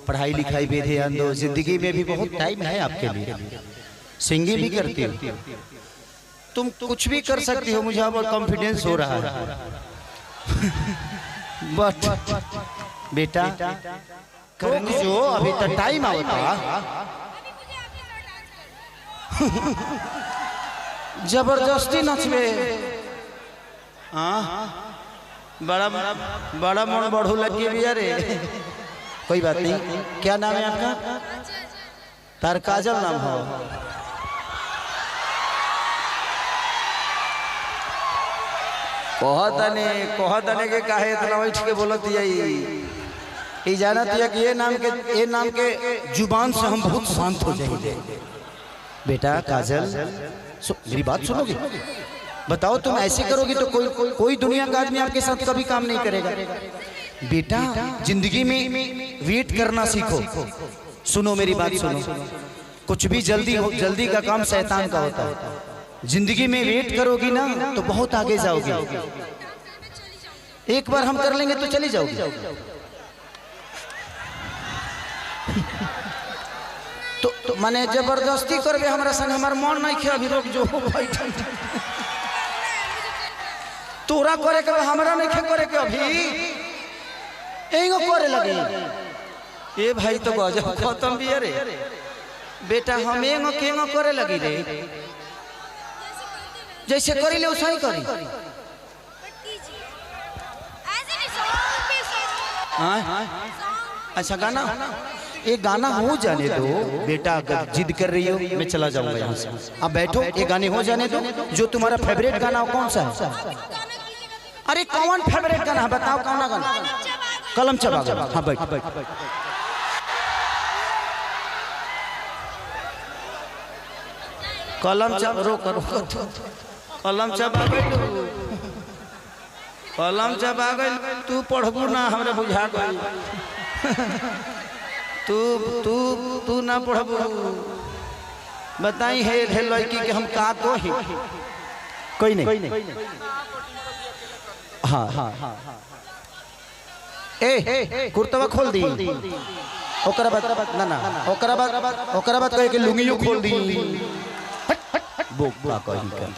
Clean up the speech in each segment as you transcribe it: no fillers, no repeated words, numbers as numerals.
पढ़ाई लिखाई पे ध्यान दो, जिंदगी में भी बहुत टाइम है आपके लिए। सिंगिंग भी करती हो तुम, कुछ भी कर सकती हो, मुझे अब कॉन्फिडेंस हो रहा है। बट बेटा रुक जो, अभी तो टाइम आता। जबरदस्ती नचबे, बड़ा बड़ा मन बढ़ू लगी भी। अरे कोई बात नहीं। क्या नाम है आपका? तार काजल नाम हो। कहतने के काहे इतना बैठ के बोलत यही जानत है कि ये नाम के जुबान से हम बहुत शांत हो जाएंगे। बेटा काजल मेरी बात सुनोगे? बताओ तुम ऐसे करोगी तो कोई दुनिया का आदमी आपके साथ कभी काम नहीं करेगा। बेटा जिंदगी में वेट करना सीखो। सुनो मेरी बात सुनो, कुछ भी जल्दी का काम शैतान का होता है। जिंदगी में वेट करोगी ना तो बहुत आगे जाओगी। एक बार हम कर लेंगे तो चली जाओगी। तो माने जबरदस्ती करबे हमरा संग, हमार मन नहीं खे। अभी रोक जो भाई, तोरा करे के हमरा नहीं खे करे के। अभी एगो करे लगी ए भाई तो गजब खत्म भी। अरे बेटा हम एगो केगो करे लगी रे, जैसे करी ले वैसे ही करी। अच्छा गाना, एक गाना हो जाने दो बेटा। अगर जिद कर रही हो मैं चला जाऊंगा यहाँ से। अब बैठो, एक गाने हो जाने दो। जो तुम्हारा फेवरेट गाना हो कौन सा है? अरे कौन फेवरेट गाना है बताओ, कौन गाना? कलम चबागल। हाँ बैठ। कलम चब रो करो, कलम चबागल, कलम चबागल। तू पढ़बू ना, हमरा बुझा गई। तू ना पढ़बू। बताई है लड़की के हम का तो ही कोई नहीं। हाँ ए कुर्तवा खोल दी। ओकरा बाद ना ओकरा बाद कहे के लुंगियो खोल दी। बोक कही कर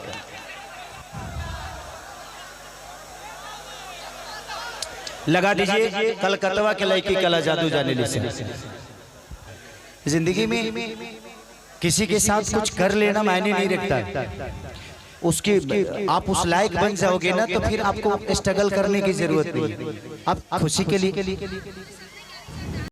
लगा दीजिए। कलकत्ता के लड़की कला जादू जाने ले। जिंदगी में किसी के साथ कुछ कर लेना मायने नहीं रखता। उसके आप उस लायक बन जाओगे ना तो फिर आपको स्ट्रगल करने की जरूरत नहीं। आप खुशी के लिए